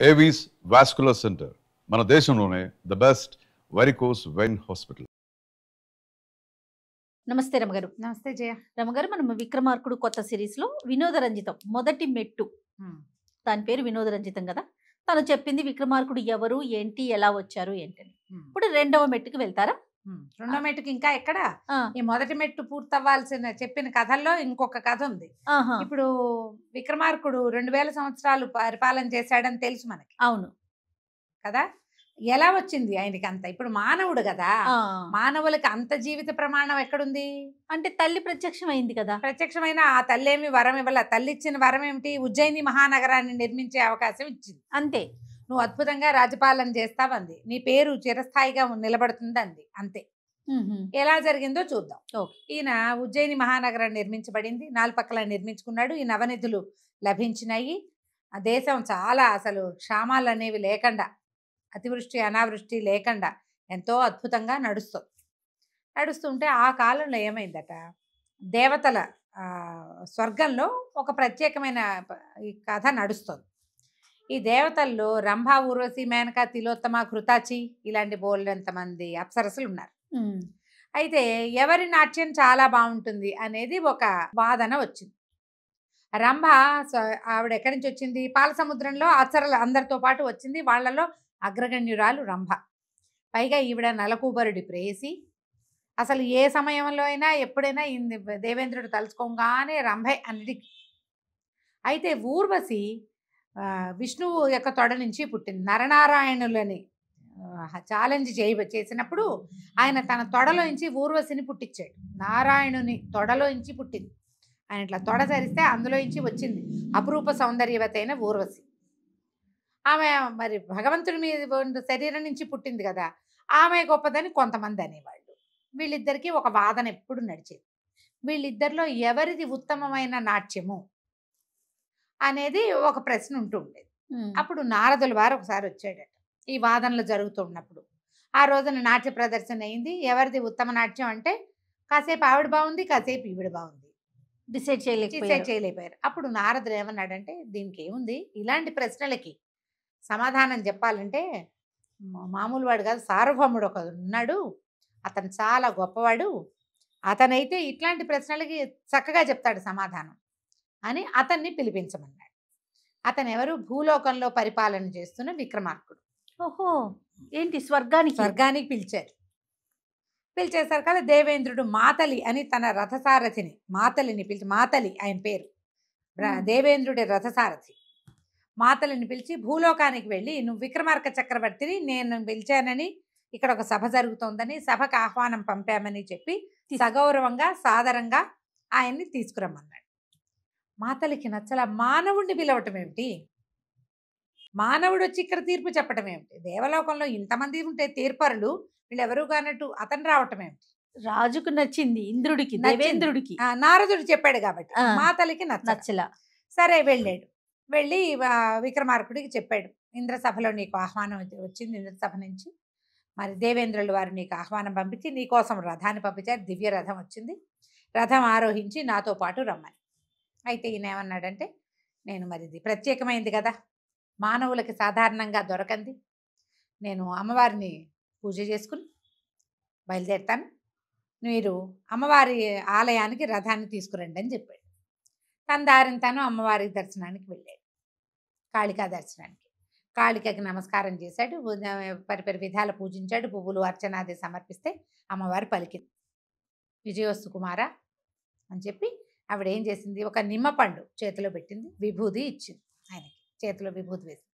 Avis vascular centre మన దేశంలోనే the best varicose vein hospital. నమస్తే రమగారు. నమస్తే జయ. రమగారు, మనం విక్రమార్కుడు కొత్త సిరీస్ లో వినోద రంజితం మొదటి మెట్టు, దాని పేరు వినోద రంజితం కదా. తను చెప్పింది విక్రమార్కుడు ఎవరు, ఏంటి, ఎలా వచ్చారు ఏంటని. ఇప్పుడు రెండవ మెట్టుకి వెళ్తారా? రెండో మెట్టుకి ఇంకా ఎక్కడ, ఈ మొదటి మెట్టు పూర్తవ్వాల్సిన చెప్పిన కథల్లో ఇంకొక కథ ఉంది. ఇప్పుడు విక్రమార్కుడు 2000 సంవత్సరాలు పరిపాలన చేశాడని తెలుసు మనకి. అవును కదా. ఎలా వచ్చింది ఆయనకి అంత? ఇప్పుడు మానవుడు కదా, మానవులకి అంత జీవిత ప్రమాణం ఎక్కడుంది అంటే తల్లి ప్రత్యక్షం అయింది కదా. ప్రత్యక్షమైన ఆ తల్లి ఏమి వరం ఇవ్వాల. తల్లి ఇచ్చిన వరం ఏమిటి? ఉజ్జయిని మహానగరాన్ని నిర్మించే అవకాశం ఇచ్చింది. అంతే. నువ్వు అద్భుతంగా రాజపాలన చేస్తావంది, నీ పేరు చిరస్థాయిగా నిలబడుతుంది అంది. అంతే. ఎలా జరిగిందో చూద్దాం. ఈయన ఉజ్జయిని మహానగరం నిర్మించబడింది, 4 పక్కల నిర్మించుకున్నాడు. ఈ నవనిధులు లభించినాయి. ఆ దేశం చాలా అసలు క్షామాలు అనేవి లేకుండా, అతివృష్టి అనావృష్టి లేకుండా ఎంతో అద్భుతంగా నడుస్తుంటే ఆ కాలంలో ఏమైందట, దేవతల స్వర్గంలో ఒక ప్రత్యేకమైన ఈ కథ నడుస్తుంది. ఈ దేవతల్లో రంభ, ఊర్వశి, మేనక, తిలోత్తమ, కృతాచి ఇలాంటి బోల్డంతమంది అప్సరసులు ఉన్నారు. అయితే ఎవరి నాట్యం చాలా బాగుంటుంది అనేది ఒక వాదన వచ్చింది. రంభ ఆవిడ ఎక్కడి నుంచి వచ్చింది? పాల సముద్రంలో అప్సరలు అందరితో పాటు వచ్చింది. వాళ్ళలో అగ్రగణ్యురాలు రంభ. పైగా ఈవిడ నలకూబరుడి ప్రేయసి. అసలు ఏ సమయంలో అయినా ఎప్పుడైనా దేవేంద్రుడు తలుచుకోగానే రంభే అన్నిటికి. అయితే ఊర్వశి విష్ణువు యొక్క తొడ నుంచి పుట్టింది. నరనారాయణులని ఛాలెంజ్ చేసినప్పుడు ఆయన తన తొడలోంచి ఊర్వశిని పుట్టించాడు. నారాయణుని తొడలోంచి పుట్టింది. ఆయన ఇట్లా తొడ సరిస్తే అందులోంచి వచ్చింది అపురూప సౌందర్యవతి అయిన ఊర్వశి. ఆమె మరి భగవంతుడి మీద శరీరం నుంచి పుట్టింది కదా, ఆమె గొప్పదని కొంతమంది అనేవాళ్ళు. వీళ్ళిద్దరికీ ఒక వాదన ఎప్పుడు నడిచేది. వీళ్ళిద్దరిలో ఎవరిది ఉత్తమమైన నాట్యము అనేది ఒక ప్రశ్న ఉంటూ ఉండేది. అప్పుడు నారదుల వారు ఒకసారి వచ్చాడట ఈ వాదనలు జరుగుతున్నప్పుడు. ఆ రోజున నాట్య ప్రదర్శన అయింది. ఎవరిది ఉత్తమ నాట్యం అంటే కాసేపు ఆవిడ బాగుంది, కాసేపు ఈవిడ బాగుంది, డిసైడ్ చేయలేకపోయారు. అప్పుడు నారదుడు ఏమన్నాడంటే, దీనికి ఏముంది, ఇలాంటి ప్రశ్నలకి సమాధానం చెప్పాలంటే మామూలు వాడు కాదు, సార్వభౌముడు ఒక ఉన్నాడు, అతను చాలా గొప్పవాడు, అతనైతే ఇట్లాంటి ప్రశ్నలకి చక్కగా చెప్తాడు సమాధానం అని అతన్ని పిలిపించమన్నాడు. అతను ఎవరు? భూలోకంలో పరిపాలన చేస్తున్న విక్రమార్కుడు. ఓహో, ఏంటి స్వర్గానికి పిలిచేశారు కదా. దేవేంద్రుడు మాతలి అని తన రథసారథిని, మాతలిని పిలిచి, మాతలి ఆయన పేరు, దేవేంద్రుడి రథసారథి, మాతలిని పిలిచి భూలోకానికి వెళ్ళి, నువ్వు విక్రమార్క చక్రవర్తిని నేను పిలిచానని, ఇక్కడ ఒక సభ జరుగుతోందని, సభకు ఆహ్వానం పంపామని చెప్పి సగౌరవంగా సాదరంగా ఆయన్ని తీసుకురమ్మన్నాడు. మాతలికి నచ్చల. మానవుడిని పిలవటం ఏమిటి, మానవుడు వచ్చి ఇక్కడ తీర్పు చెప్పటం ఏమిటి, దేవలోకంలో ఇంతమంది ఉంటే తీర్పరులు వీళ్ళు ఎవరు కానట్టు అతను రావటం ఏమిటి? రాజుకు నచ్చింది, ఇంద్రుడికి, దేవేంద్రుడికి, నారదుడు చెప్పాడు కాబట్టి మాతలికి నచ్చల. సరే వెళ్ళాడు. వెళ్ళి విక్రమార్కుడికి చెప్పాడు, ఇంద్రసభలో నీకు ఆహ్వానం వచ్చింది, ఇంద్రసభ నుంచి మరి దేవేంద్రుల వారు నీకు ఆహ్వానం పంపించి నీకోసం రథాన్ని పంపించారు, దివ్య రథం వచ్చింది, రథం ఆరోహించి నాతో పాటు రమ్మని. అయితే ఈయన ఏమన్నాడంటే, నేను మరి ఇది ప్రత్యేకమైంది కదా, మానవులకి సాధారణంగా దొరకంది, నేను అమ్మవారిని పూజ చేసుకుని బయలుదేరుతాను, మీరు అమ్మవారి ఆలయానికి రథాన్ని తీసుకురండి అని చెప్పాడు. తన దారిని తను అమ్మవారి దర్శనానికి వెళ్ళాడు, కాళికా దర్శనానికి. కాళికకి నమస్కారం చేశాడు, పరిపరి విధాలు పూజించాడు, పువ్వులు అర్చనాది సమర్పిస్తే అమ్మవారు పలికింది, విజయోస్తు కుమార అని చెప్పి ఆవిడ ఏం చేసింది, ఒక నిమ్మపండు చేతిలో పెట్టింది, విభూది ఇచ్చింది ఆయనకి, చేతిలో విభూది వేసింది.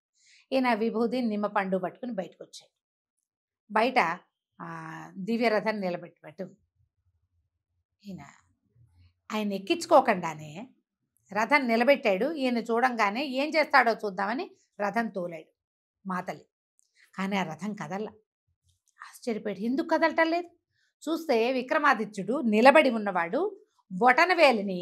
ఈయన విభూది నిమ్మపండు పట్టుకుని బయటకు వచ్చాడు. బయట దివ్యరథం నిలబెట్టు ఈయన ఆయన ఎక్కించుకోకుండానే రథం నిలబెట్టాడు. ఈయన చూడంగానే ఏం చేస్తాడో చూద్దామని రథం తోలాడు మాతలి. కానీ ఆ రథం కదల్లా. ఆశ్చర్యపోయాడు, ఎందుకు కదలటం లేదు? చూస్తే విక్రమాదిత్యుడు నిలబడి ఉన్నవాడు బొటనవేలిని,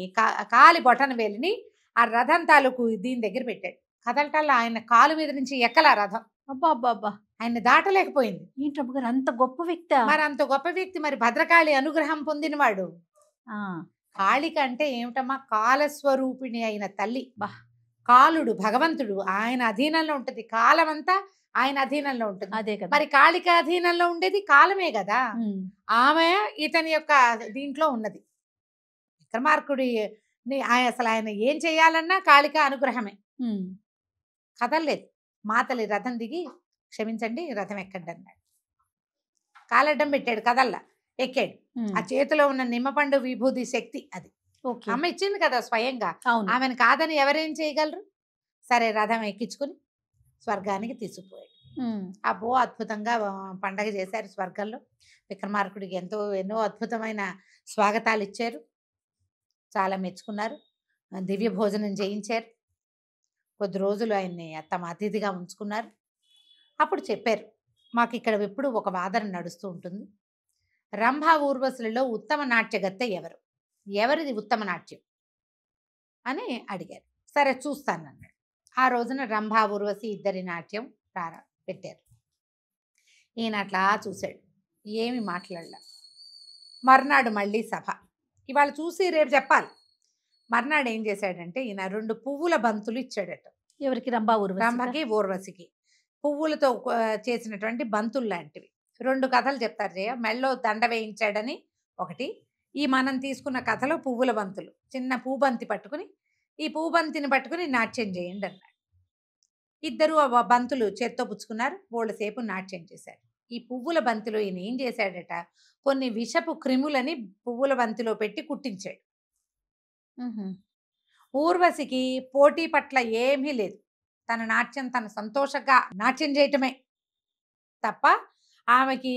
కాలి బొటనవేలిని ఆ రథం తాలూకు దీని దగ్గర పెట్టాడు. కదలటల్లా. ఆయన కాలు మీద నుంచి ఎక్కల రథం. అబ్బా, ఆయన దాటలేకపోయింది. ఏంటమ్మగారు, అంత గొప్ప వ్యక్తి? మరి అంత గొప్ప వ్యక్తి, మరి భద్రకాళి అనుగ్రహం పొందినవాడు. కాళిక అంటే ఏమిటమ్మా? కాలస్వరూపిణి అయిన తల్లి. కాలుడు భగవంతుడు ఆయన అధీనంలో ఉంటుంది, కాలం అంతా ఆయన అధీనంలో ఉంటుంది. అదే కదా. మరి కాళిక అధీనంలో ఉండేది కాలమే కదా. ఆమె ఇతని యొక్క దీంట్లో ఉన్నది. విక్రమార్కుడి అసలు ఆయన ఏం చేయాలన్నా కాళిక అనుగ్రహమే. కదలలేదు. మాతలి రథం దిగి క్షమించండి రథం ఎక్కండి అన్నాడు. కాలడ్డం పెట్టాడు, కదల్లా, ఎక్కాడు. ఆ చేతిలో ఉన్న నిమ్మపండు విభూది శక్తి అది అమ్మ ఇచ్చింది కదా స్వయంగా. ఆమెను కాదని ఎవరేం చేయగలరు? సరే రథం ఎక్కించుకుని స్వర్గానికి తీసుకుపోయాడు. అబ్బో అద్భుతంగా పండగ చేశారు స్వర్గంలో. విక్రమార్కుడికి ఎన్నో అద్భుతమైన స్వాగతాలు ఇచ్చారు, చాలా మెచ్చుకున్నారు, దివ్య భోజనం చేయించారు, కొద్ది రోజులు ఆయన్ని తమ అతిథిగా ఉంచుకున్నారు. అప్పుడు చెప్పారు, మాకు ఇక్కడ ఎప్పుడు ఒక వాదన నడుస్తూ ఉంటుంది, రంభా ఊర్వశులలో ఉత్తమ నాట్యగత్తె ఎవరు, ఎవరిది ఉత్తమ నాట్యం అని అడిగారు. సరే చూస్తానన్నాడు. ఆ రోజున రంభా ఊర్వశి ఇద్దరి నాట్యం పెట్టారు. ఈయన అట్లా చూశాడు, ఏమి మాట్లాడలే. మర్నాడు మళ్ళీ సభ. ఇవాళ చూసి రేపు చెప్పాలి. మర్నాడు ఏం చేశాడంటే ఈయన 2 పువ్వుల బంతులు ఇచ్చాడట. ఎవరికి? రంభకి ఊర్వశికి పువ్వులతో చేసినటువంటి బంతులు లాంటివి. 2 కథలు చెప్తారు జయ. మెళ్ళో దండ వేయించాడని ఒకటి, ఈ మనం తీసుకున్న కథలో పువ్వుల బంతులు. చిన్న పూబంతి పట్టుకుని ఈ పూబంతిని పట్టుకుని నాట్యం చేయండి అన్నాడు. ఇద్దరు ఆ బంతులు చేత్తో పుచ్చుకున్నారు, బోళ్ళసేపు నాట్యం చేశారు. ఈ పువ్వుల బంతిలో ఈయన ఏం చేశాడట, కొన్ని విషపు క్రిములని పువ్వుల బంతిలో పెట్టి కుట్టించాడు. ఊర్వశికి పోటీ పట్ల ఏమీ లేదు. తన నాట్యం తన సంతోషంగా నాట్యం చేయటమే తప్ప ఆమెకి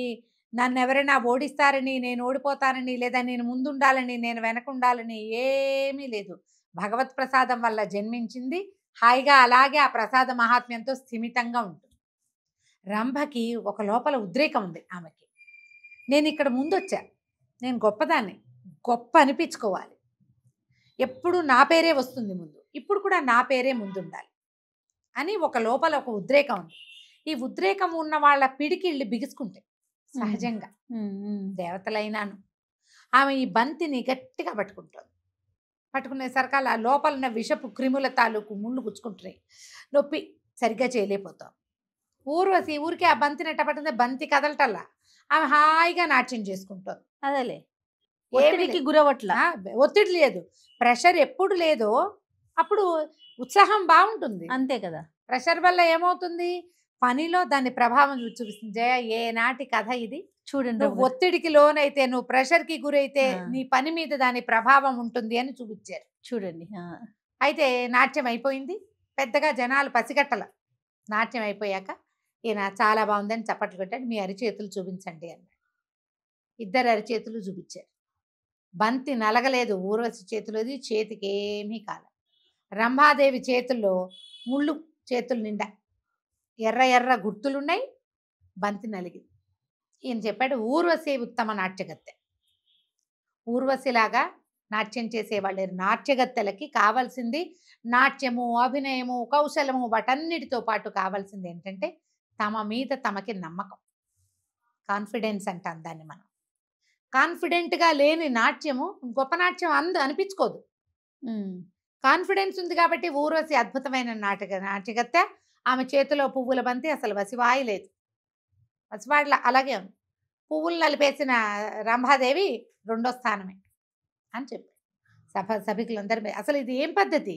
నన్ను ఎవరైనా ఓడిస్తారని, నేను ఓడిపోతానని, లేదా నేను ముందుండాలని, నేను వెనకుండాలని ఏమీ లేదు. భగవత్ ప్రసాదం వల్ల జన్మించింది, హాయిగా అలాగే ఆ ప్రసాద మహాత్మ్యంతో స్థిమితంగా ఉంటుంది. రంభకి ఒక లోపల ఉద్రేకం ఉంది ఆమెకి. నేను ఇక్కడ ముందొచ్చా, నేను గొప్పదాన్ని, గొప్ప అనిపించుకోవాలి, ఎప్పుడు నా పేరే వస్తుంది ముందు, ఇప్పుడు కూడా నా పేరే ముందుండాలి అని ఒక లోపల ఒక ఉద్రేకం ఉంది. ఈ ఉద్రేకం ఉన్న వాళ్ళ పిడికిళ్ళు బిగుసుకుంటాయి సహజంగా. దేవతలైనాను ఆమె ఈ బంతిని గట్టిగా పట్టుకుంటుంది. పట్టుకునేసరికి ఆ లోపల ఉన్న విషపు క్రిముల తాలూకు ముళ్ళు గుచ్చుకుంటున్నాయి, నొప్పి, సరిగ్గా చేయలేకపోతాం. ఊర్వశి ఊరికి ఆ బంతిని ఎట్ట పట్టింది, బంతి కదలటల్లా ఆమె హాయిగా నాట్యం చేసుకుంటుంది. అదేలే, ఒత్తిడికి గురవట్ల, ఒత్తిడి లేదు, ప్రెషర్ ఎప్పుడు లేదో అప్పుడు ఉత్సాహం బాగుంటుంది. అంతే కదా. ప్రెషర్ వల్ల ఏమవుతుంది, పనిలో దాని ప్రభావం చూపిస్తుంది. జయ, ఏ నాటి కథ ఇది చూడండి. నువ్వు ఒత్తిడికి లోనైతే, నువ్వు ప్రెషర్కి గురైతే నీ పని మీద దాని ప్రభావం ఉంటుంది అని చూపించారు చూడండి. అయితే నాట్యం అయిపోయింది, పెద్దగా జనాలు పసిగట్టల. నాట్యం అయిపోయాక ఈయన చాలా బాగుందని చప్పట్లు కొట్టాడు. మీ అరిచేతులు చూపించండి అన్నాడు. 2 అరిచేతులు చూపించారు. బంతి నలగలేదు ఊర్వశి చేతిలోది, చేతికి ఏమీ కాల. రంభాదేవి చేతుల్లో ముళ్ళు, చేతులు నిండా ఎర్ర ఎర్ర గుర్తులున్నాయి, బంతి నలిగింది. ఈయన చెప్పాడు, ఊర్వశి ఉత్తమ నాట్యగత్తె. ఊర్వశిలాగా నాట్యం చేసేవాళ్ళు నాట్యగత్తెలకి కావాల్సింది నాట్యము, అభినయము, కౌశలము, వాటన్నిటితో పాటు కావాల్సింది ఏంటంటే తమ మీద తమకి నమ్మకం, కాన్ఫిడెన్స్ అంటాం దాన్ని మనం. కాన్ఫిడెంట్గా లేని నాట్యము గొప్ప నాట్యం అనిపించుకోదు. కాన్ఫిడెన్స్ ఉంది కాబట్టి ఊర్వశి అద్భుతమైన నాట్యగత్తె. ఆమె చేతిలో పువ్వుల బంతి అసలు వసివాయలేదు, వసివాడల అలాగే ఉంది. పువ్వులు నలిపేసిన రంభాదేవి 2వ స్థానమే అని చెప్పారు సభికులందరి. అసలు ఇది ఏం పద్ధతి,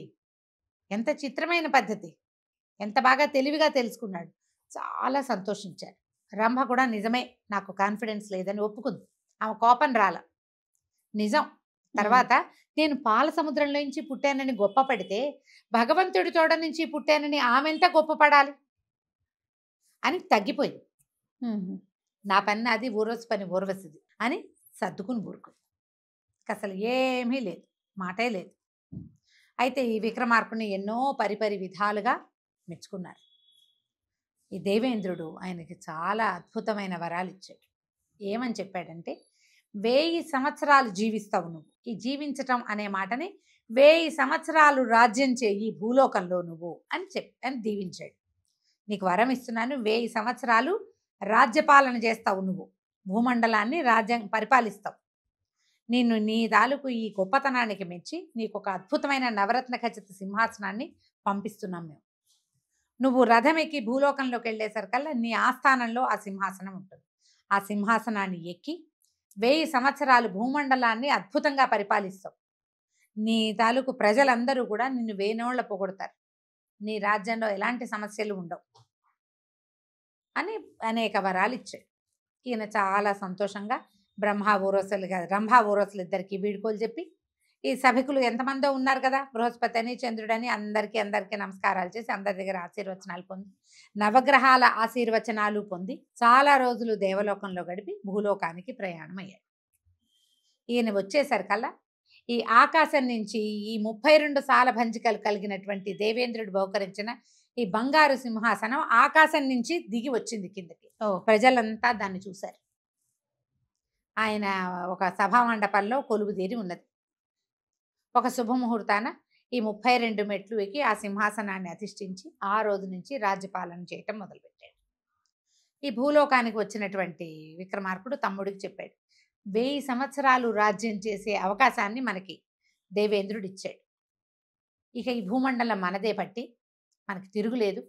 ఎంత చిత్రమైన పద్ధతి, ఎంత బాగా తెలివిగా తెలుసుకున్నాడు. చాలా సంతోషించారు. రంభ కూడా నిజమే, నాకు కాన్ఫిడెన్స్ లేదని ఒప్పుకుంది. ఆమె కోపం రాల, నిజం. తర్వాత నేను పాల సముద్రంలో నుంచి పుట్టానని గొప్ప పడితే భగవంతుడి తోడ నుంచి పుట్టానని ఆమె ఎంత గొప్పపడాలి అని తగ్గిపోయింది. నా పని అది, ఊర్వశి పని ఊర్వశిది అని సర్దుకుని ఊరుకుంది. అసలు ఏమీ లేదు, మాటే లేదు. అయితే ఈ విక్రమార్కుని ఎన్నో పరిపరి విధాలుగా మెచ్చుకున్నారు. ఈ దేవేంద్రుడు ఆయనకి చాలా అద్భుతమైన వరాలు ఇచ్చాడు. ఏమని చెప్పాడంటే, 1000 సంవత్సరాలు జీవిస్తావు నువ్వు. ఈ జీవించటం అనే మాటని 1000 సంవత్సరాలు రాజ్యం చేయి భూలోకంలో నువ్వు అని దీవించాడు. నీకు వరం ఇస్తున్నాను, 1000 సంవత్సరాలు రాజ్యపాలన చేస్తావు నువ్వు, భూమండలాన్ని రాజ్యం పరిపాలిస్తావు. నీ తాలూకు ఈ గొప్పతనానికి మెచ్చి నీకు ఒక అద్భుతమైన నవరత్న ఖచ్చిత సింహాసనాన్ని పంపిస్తున్నాం మేము. నువ్వు రథం ఎక్కి భూలోకంలోకి వెళ్ళేసరికల్లా నీ ఆస్థానంలో ఆ సింహాసనం ఉంటుంది. ఆ సింహాసనాన్ని ఎక్కి 1000 సంవత్సరాలు భూమండలాన్ని అద్భుతంగా పరిపాలిస్తావు. నీ తాలూకు ప్రజలందరూ కూడా నిన్ను వేనోళ్ళ పొగొడతారు. నీ రాజ్యంలో ఎలాంటి సమస్యలు ఉండవు అని అనేక వరాలు ఇచ్చాడు. ఈయన చాలా సంతోషంగా రంభా ఊర్వశులు ఇద్దరికి వీడుకోలు చెప్పి, ఈ సభికులు ఎంతమందో ఉన్నారు కదా, బృహస్పతి అని చంద్రుడని అందరికీ నమస్కారాలు చేసి అందరి దగ్గర ఆశీర్వచనాలు పొంది, నవగ్రహాల ఆశీర్వచనాలు పొంది చాలా రోజులు దేవలోకంలో గడిపి భూలోకానికి ప్రయాణం అయ్యాడు. ఈయన వచ్చేసరికల్లా ఈ ఆకాశం నుంచి ఈ 32 సాలభంజికలు కలిగినటువంటి దేవేంద్రుడు బహుకరించిన ఈ బంగారు సింహాసనం ఆకాశం నుంచి దిగి వచ్చింది కిందకి. ప్రజలంతా దాన్ని చూశారు. ఆయన ఒక సభా మండపంలో కొలువుదీరి ఉన్నది. ఒక శుభముహూర్తాన ఈ 32 మెట్లు ఎక్కి ఆ సింహాసనాన్ని అధిష్ఠించి ఆ రోజు నుంచి రాజ్యపాలన చేయటం మొదలుపెట్టాడు. ఈ భూలోకానికి వచ్చినటువంటి విక్రమార్కుడు తమ్ముడికి చెప్పాడు, 1000 సంవత్సరాలు రాజ్యం చేసే అవకాశాన్ని మనకి దేవేంద్రుడు ఇచ్చాడు. ఇక ఈ భూమండలం మనదే పట్టి మనకి తిరుగులేదు.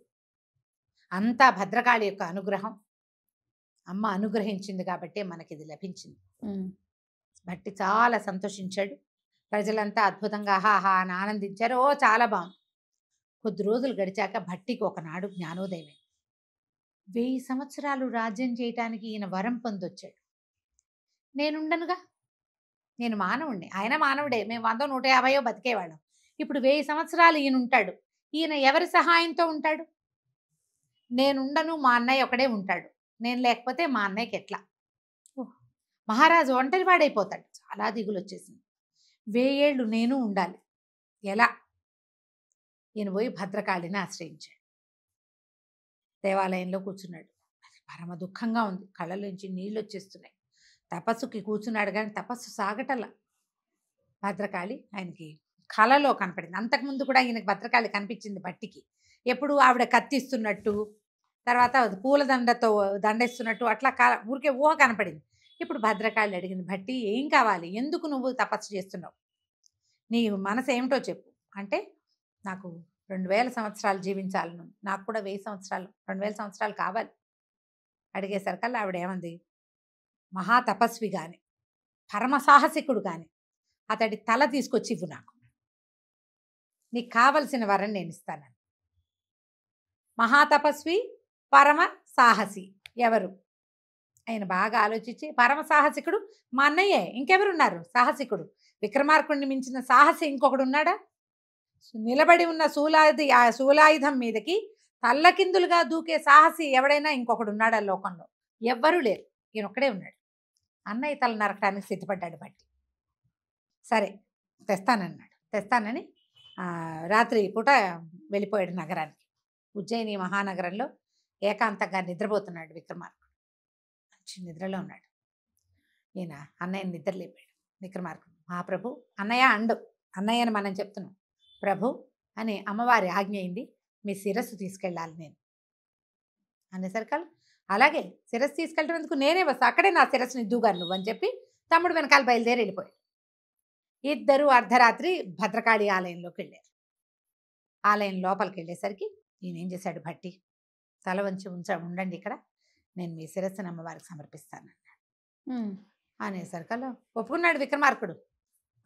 అంతా భద్రకాళి యొక్క అనుగ్రహం, అమ్మ అనుగ్రహించింది కాబట్టి మనకి ఇది లభించింది. బట్టి చాలా సంతోషించాడు. ప్రజలంతా అద్భుతంగా హాహా అని ఆనందించారు. ఓ చాలా బాగుంది. కొద్ది రోజులు గడిచాక భట్టికి ఒకనాడు జ్ఞానోదయం. 1000 సంవత్సరాలు రాజ్యం చేయటానికి ఈయన వరం పొందొచ్చాడు. నేనుండనుగా, నేను మానవుడిని, ఆయన మానవుడే. మేము 100, 150 బతికేవాళ్ళం. ఇప్పుడు 1000 సంవత్సరాలు ఈయన ఉంటాడు. ఈయన ఎవరి సహాయంతో ఉంటాడు? నేనుండను, మా అన్నయ్య ఒకడే ఉంటాడు. నేను లేకపోతే మా అన్నయ్యకి ఎట్లా? మహారాజు ఒంటరి వాడైపోతాడు. చాలా దిగులు వచ్చేసింది. 1000 ఏళ్ళు నేను ఉండాలి, ఎలా? ఈయన పోయి భద్రకాళిని ఆశ్రయించాడు. దేవాలయంలో కూర్చున్నాడు. పరమ దుఃఖంగా ఉంది. కళ్ళలోంచి నీళ్ళు వచ్చేస్తున్నాయి. తపస్సుకి కూర్చున్నాడు కానీ తపస్సు సాగటల్లా. భద్రకాళి ఆయనకి కళలో కనపడింది. అంతకుముందు కూడా ఈయనకి భద్రకాళి కనిపించింది భట్టికి. ఎప్పుడు ఆవిడ కత్తిస్తున్నట్టు, తర్వాత పూలదండతో దండేస్తున్నట్టు, అట్లా ఊరికే ఊహ కనపడింది. ఇప్పుడు భద్రకాళి అడిగింది, భట్టి ఏం కావాలి, ఎందుకు నువ్వు తపస్సు చేస్తున్నావు, నీ మనసు ఏమిటో చెప్పు అంటే, నాకు 2000 సంవత్సరాలు జీవించాలను, నాకు కూడా 1000 సంవత్సరాలు 2000 సంవత్సరాలు కావాలి. అడిగేసరికల్లా ఆవిడ ఏమంది, మహాతపస్వి కానీ పరమసాహసికుడు కానీ అతడి తల తీసుకొచ్చి ఇవ్వు, నాకు నీకు కావలసిన వరం నేను ఇస్తాను. మహాతపస్వి పరమ సాహసి ఎవరు? ఆయన బాగా ఆలోచించి, పరమ సాహసికుడు మా అన్నయ్యే, ఇంకెవరున్నారు సాహసికుడు? విక్రమార్కుడిని మించిన సాహసి ఇంకొకడు ఉన్నాడా? నిలబడి ఉన్న శూలాయుధం మీదకి తల్లకిందులుగా దూకే సాహసి ఎవడైనా ఇంకొకడు ఉన్నాడా లోకంలో? ఎవ్వరూ లేరు, ఈయన ఒక్కడే ఉన్నాడు. అన్నయ్య తల నరకడానికి సిద్ధపడ్డాడు బట్టి. సరే తెస్తానన్నాడు. తెస్తానని రాత్రి పూట వెళ్ళిపోయాడు నగరానికి. ఉజ్జయిని మహానగరంలో ఏకాంతంగా నిద్రపోతున్నాడు విక్రమార్కుడు. మంచి నిద్రలో ఉన్నాడు. ఈయన అన్నయ్యని నిద్రలేపాడు. విక్రమార్కుడు, మహాప్రభు అన్నయ్య అండు, అన్నయ్యని మనం చెప్తున్నాం. ప్రభు అని అమ్మవారి ఆజ్ఞ అయింది, మీ శిరస్సు తీసుకెళ్ళాలి నేను అనేసరికల్, అలాగే శిరస్సు తీసుకెళ్ళినందుకు నేనే వస్తా, అక్కడే నా శిరస్సుని ఇద్దుగాను నువ్వు అని చెప్పి తమ్ముడు వెనకాల బయలుదేరి వెళ్ళిపోయాడు. ఇద్దరు అర్ధరాత్రి భద్రకాళి ఆలయంలోకి వెళ్ళారు. ఆలయం లోపలికి వెళ్ళేసరికి ఈయన ఏం చేశాడు, భట్టి తల వంచి ఉండండి ఇక్కడ, నేను మీ శిరస్సుని అమ్మవారికి సమర్పిస్తానన్నాడు. అనేసరికల్లా ఒప్పుకున్నాడు విక్రమార్కుడు.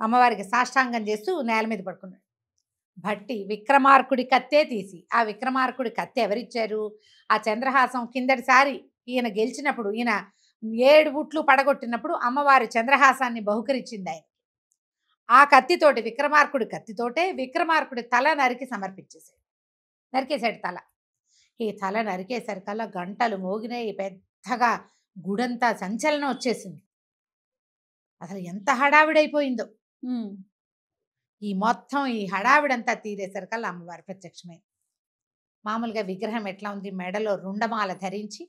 అమ్మవారికి సాష్టాంగం చేస్తూ నేల మీద పడుకున్నాడు. భట్టి విక్రమార్కుడి కత్తే తీసి, ఆ విక్రమార్కుడి కత్తి ఎవరిచ్చారు? ఆ చంద్రహాసం కిందటిసారి ఈయన గెలిచినప్పుడు, ఈయన 7 ఉట్లు పడగొట్టినప్పుడు అమ్మవారి చంద్రహాసాన్ని బహుకరించింది ఆయన. ఆ కత్తితోటి, విక్రమార్కుడి కత్తితోటే విక్రమార్కుడి తల నరికేశాడు తల. ఈ తల నరికేసరికల్లా గంటలు మోగినాయి, పెద్దగా గుడంతా సంచలనం వచ్చేసింది. అసలు ఎంత హడావిడైపోయిందో. ఈ మొత్తం ఈ హడావిడంతా తీరేసరికల్లా అమ్మవారి ప్రత్యక్షమై, మామూలుగా విగ్రహం ఎట్లా ఉంది, మెడలో రుండమాల ధరించి,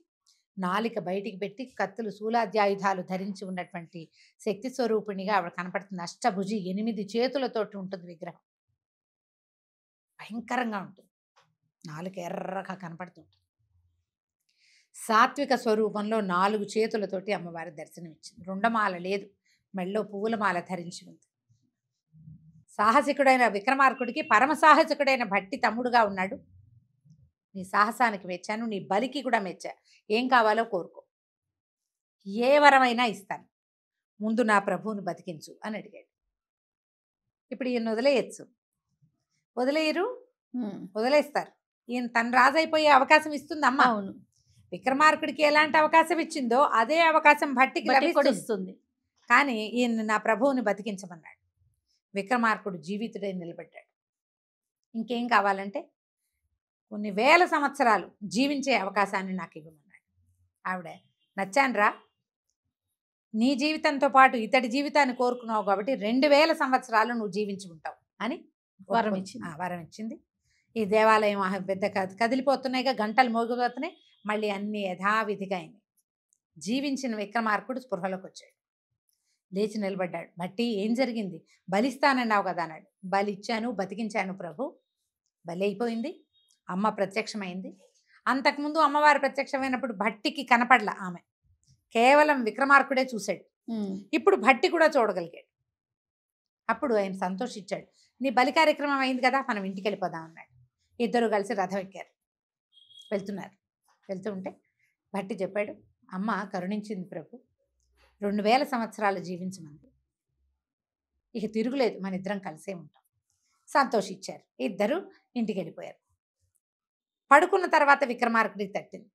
నాలిక బయటికి పెట్టి, కత్తులు శూలాద్యాయుధాలు ధరించి ఉన్నటువంటి శక్తి స్వరూపిణిగా ఆవిడ కనపడుతుంది. అష్టభుజి 8 చేతులతోటి ఉంటుంది విగ్రహం. భయంకరంగా ఉంటుంది. నాలుక ఎర్రగా కనపడుతుంటుంది. సాత్విక స్వరూపంలో 4 చేతులతోటి అమ్మవారి దర్శనం ఇచ్చింది. రుండమాల లేదు, మెడలో పువ్వుల మాల ధరించి ఉంది. సాహసికుడైన విక్రమార్కుడికి పరమ సాహసికుడైన భట్టి తమ్ముడుగా ఉన్నాడు. నీ సాహసానికి మెచ్చాను, నీ బలికి కూడా మెచ్చా. ఏం కావాలో కోరుకో, ఏ వరమైనా ఇస్తాను, ముందు నా ప్రభువుని బతికించు అని అడిగాడు. ఇప్పుడు ఈయన వదిలేయచ్చు, వదిలేయరు, వదిలేస్తారు. ఈయన తన రాజైపోయే అవకాశం ఇస్తుంది అమ్మ. అవును, విక్రమార్కుడికి ఎలాంటి అవకాశం ఇచ్చిందో అదే అవకాశం భట్టికి లభిస్తుంది. కానీ ఈయన నా ప్రభువుని బతికించమన్నాడు. విక్రమార్కుడు జీవితుడై నిలబడ్డాడు. ఇంకేం కావాలంటే కొన్ని వేల సంవత్సరాలు జీవించే అవకాశాన్ని నాకు ఇవ్వమన్నాడు. ఆవిడ నచ్చానురా, నీ జీవితంతో పాటు ఇతడి జీవితాన్ని కోరుకున్నావు కాబట్టి 2000 సంవత్సరాలు నువ్వు జీవించి ఉంటావు అని వరం ఇచ్చింది. వరం ఇచ్చింది. ఈ దేవాలయం పెద్ద కదిలిపోతున్నాయిగా, గంటలు మోగిపోతున్నాయి. మళ్ళీ అన్ని యథావిధిగా అయింది. జీవించిన విక్రమార్కుడు స్పృహలోకి వచ్చాడు, లేచి నిలబడ్డాడు. భట్టి ఏం జరిగింది? బలిస్తానన్నావు కదా అన్నాడు. బలి ఇచ్చాను, బతికించాను ప్రభు. బలి అయిపోయింది, అమ్మ ప్రత్యక్షమైంది. అంతకుముందు అమ్మవారు ప్రత్యక్షమైనప్పుడు భట్టికి కనపడలా ఆమె, కేవలం విక్రమార్కుడే చూశాడు. ఇప్పుడు భట్టి కూడా చూడగలిగాడు. అప్పుడు ఆయన సంతోషించాడు. నీ బలి కార్యక్రమం అయింది కదా, మనం ఇంటికి వెళ్ళిపోదాం అన్నాడు. ఇద్దరు కలిసి రథం ఎక్కారు, వెళ్తున్నారు. వెళ్తుంటే భట్టి చెప్పాడు, అమ్మ కరుణించింది ప్రభు, 2000 సంవత్సరాలు జీవించమంది. ఇక తిరుగులేదు, మన ఇద్దరం కలిసే ఉంటాం. సంతోషించారు. ఇద్దరు ఇంటికి వెళ్ళిపోయారు. పడుకున్న తర్వాత విక్రమార్కుడికి తట్టింది.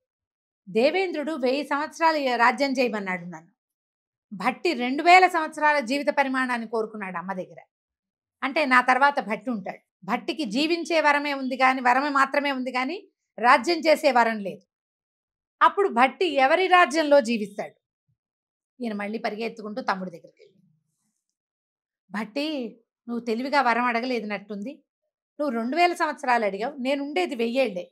దేవేంద్రుడు 1000 సంవత్సరాలు రాజ్యం చేయమన్నాడు నన్ను. భట్టి 2000 సంవత్సరాల జీవిత పరిమాణాన్ని కోరుకున్నాడు అమ్మ దగ్గర. అంటే నా తర్వాత భట్టి ఉంటాడు. భట్టికి జీవించే వరమే ఉంది కానీ, వరమే మాత్రమే ఉంది కానీ రాజ్యం చేసే వరం లేదు. అప్పుడు భట్టి ఎవరి రాజ్యంలో జీవిస్తాడు? ఈయన మళ్ళీ పరిగెత్తుకుంటూ తమ్ముడి దగ్గరికి వెళ్ళి, భట్టి నువ్వు తెలివిగా వరం అడగలేదునట్టుంది, నువ్వు 2000 సంవత్సరాలు అడిగావు, నేను ఉండేది 1000 ఏళ్లే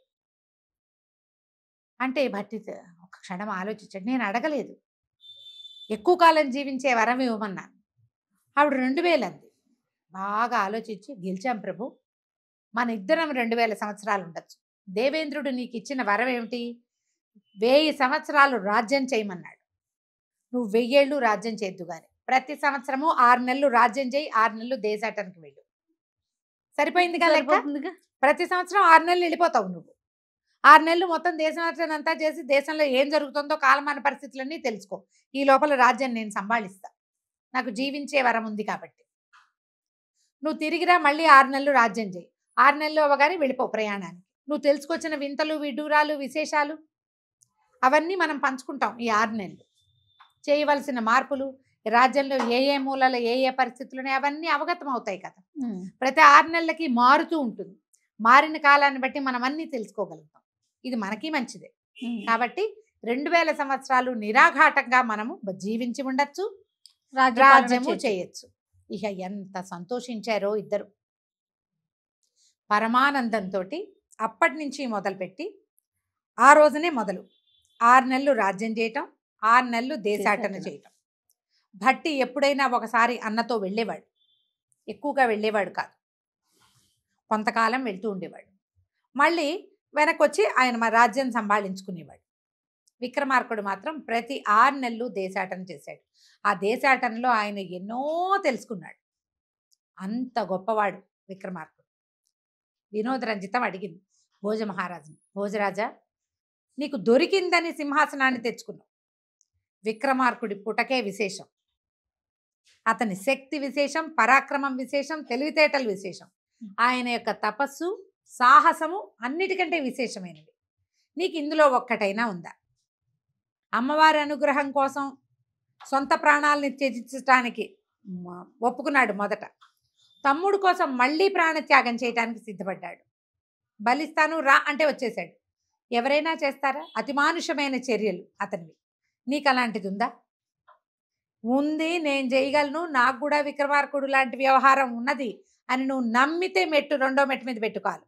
అంటే. భట్టి ఒక క్షణం ఆలోచించాడు. నేను అడగలేదు, ఎక్కువ కాలం జీవించే వరం ఇవ్వమన్నాను. ఆవిడ 2000 అంది. బాగా ఆలోచించి, గెలిచాం ప్రభు, మన ఇద్దరం 2000 సంవత్సరాలు ఉండొచ్చు. దేవేంద్రుడు నీకు ఇచ్చిన వరం ఏమిటి? 1000 సంవత్సరాలు రాజ్యం చేయమన్నాడు. నువ్వు 1000 ఏళ్ళు రాజ్యం చేద్దు కానీ ప్రతి సంవత్సరము 6 నెలలు రాజ్యం చేయి, 6 నెలలు దేశాటానికి వెళ్ళు. సరిపోయింది కదా లెక్క? ప్రతి సంవత్సరం 6 నెలలు వెళ్ళిపోతావు నువ్వు. 6 నెలలు మొత్తం దేశం అంతా చేసి దేశంలో ఏం జరుగుతుందో కాలమాన పరిస్థితులన్నీ తెలుసుకో. ఈ లోపల రాజ్యం నేను సంభాళిస్తా, నాకు జీవించే వరం ఉంది కాబట్టి. నువ్వు తిరిగిరా, మళ్ళీ 6 నెలలు రాజ్యం చేయి. 6 నెలలు అవ్వగానే వెళ్ళిపో ప్రయాణానికి. నువ్వు తెలుసుకొచ్చిన వింతలు, విడ్డూరాలు, విశేషాలు అవన్నీ మనం పంచుకుంటాం. ఈ 6 నెలలు చేయవలసిన మార్పులు, రాజ్యంలో ఏ ఏ మూలలో ఏ ఏ పరిస్థితులు అవన్నీ అవగతం అవుతాయి కదా. ప్రతి 6 నెలలకి మారుతూ ఉంటుంది. మారిన కాలాన్ని బట్టి మనం అన్నీ తెలుసుకోగలుగుతాం. ఇది మనకి మంచిదే. కాబట్టి 2000 సంవత్సరాలు నిరాఘాటంగా మనము జీవించి ఉండొచ్చు, రాజ్యము చేయొచ్చు. ఇక ఎంత సంతోషించారో ఇద్దరు. పరమానందంతో అప్పటి నుంచి మొదలుపెట్టి ఆ రోజునే మొదలు 6 నెలలు రాజ్యం చేయటం, 6 నెలలు దేశాటన చేయటం. భట్టి ఎప్పుడైనా ఒకసారి అన్నతో వెళ్ళేవాడు, ఎక్కువగా వెళ్ళేవాడు కాదు, కొంతకాలం వెళ్తూ ఉండేవాడు. మళ్ళీ వెనక్కి వచ్చి ఆయన మా రాజ్యం సంభాళించుకునేవాడు. విక్రమార్కుడు మాత్రం ప్రతి 6 నెలలు దేశాటన చేశాడు. ఆ దేశాటనలో ఆయన ఎన్నో తెలుసుకున్నాడు. అంత గొప్పవాడు విక్రమార్కుడు. వినోదరంజితం అడిగింది భోజ మహారాజుని, భోజరాజా, నీకు దొరికిందని సింహాసనాన్ని తెచ్చుకున్నావు. విక్రమార్కుడి పుటకే విశేషం, అతని శక్తి విశేషం, పరాక్రమం విశేషం, తెలివితేటలు విశేషం, ఆయన యొక్క తపస్సు, సాహసము అన్నిటికంటే విశేషమైనవి. నీకు ఇందులో ఒక్కటైనా ఉందా? అమ్మవారి అనుగ్రహం కోసం సొంత ప్రాణాలని త్యజించడానికి ఒప్పుకున్నాడు మొదట. తమ్ముడు కోసం మళ్ళీ ప్రాణత్యాగం చేయడానికి సిద్ధపడ్డాడు. బలిస్తాను రా అంటే వచ్చేసాడు. ఎవరైనా చేస్తారా? అతిమానుషమైన చర్యలు అతనివి. నీకు అలాంటిది ఉందా? ఉంది, నేను చేయగలను, నాకు కూడా విక్రమార్కుడు లాంటి వ్యవహారం ఉన్నది అని నువ్వు నమ్మితే మెట్టు, 2వ మెట్టు మీద పెట్టుకోవాలి.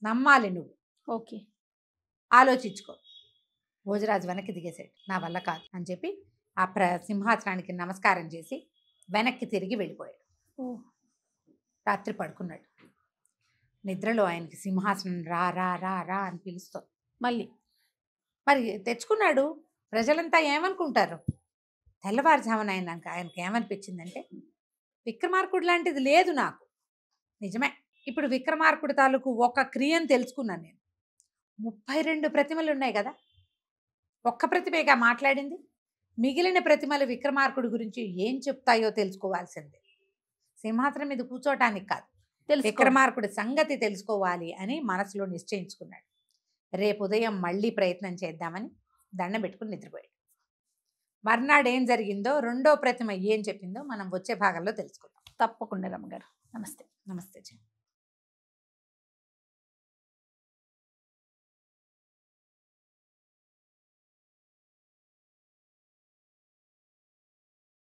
నమ్మాలి నువ్వు. ఓకే, ఆలోచించుకో. భోజరాజు వెనక్కి దిగేశాడు. నా వల్ల కాదు అని చెప్పి ఆ సింహాసనానికి నమస్కారం చేసి వెనక్కి తిరిగి వెళ్ళిపోయాడు. రాత్రి పడుకున్నాడు. నిద్రలో ఆయనకి సింహాసనం రా రా రా రా అని పిలుస్తుంది. మరి తెచ్చుకున్నాడు. ప్రజలంతా ఏమనుకుంటారు? తెల్లవారుజామున ఆయనకి ఏమనిపించిందంటే, విక్రమార్కుడు లాంటిది లేదు నాకు. నిజమే. ఇప్పుడు విక్రమార్కుడు తాలూకు ఒక క్రియను తెలుసుకున్నాను నేను. 32 ప్రతిమలు ఉన్నాయి కదా, ఒక్క ప్రతిమేగా మాట్లాడింది. మిగిలిన ప్రతిమలు విక్రమార్కుడి గురించి ఏం చెప్తాయో తెలుసుకోవాల్సిందే. సింహాసనం మీద కూర్చోటానికి కాదు, విక్రమార్కుడి సంగతి తెలుసుకోవాలి అని మనసులో నిశ్చయించుకున్నాడు. రేపు ఉదయం మళ్ళీ ప్రయత్నం చేద్దామని దండం పెట్టుకుని నిద్రపోయాడు. మర్నాడు ఏం జరిగిందో, రెండో ప్రతిమ ఏం చెప్పిందో మనం వచ్చే భాగంలో తెలుసుకుందాం. తప్పకుండా రమ్మగారు. నమస్తే. నమస్తే జీ.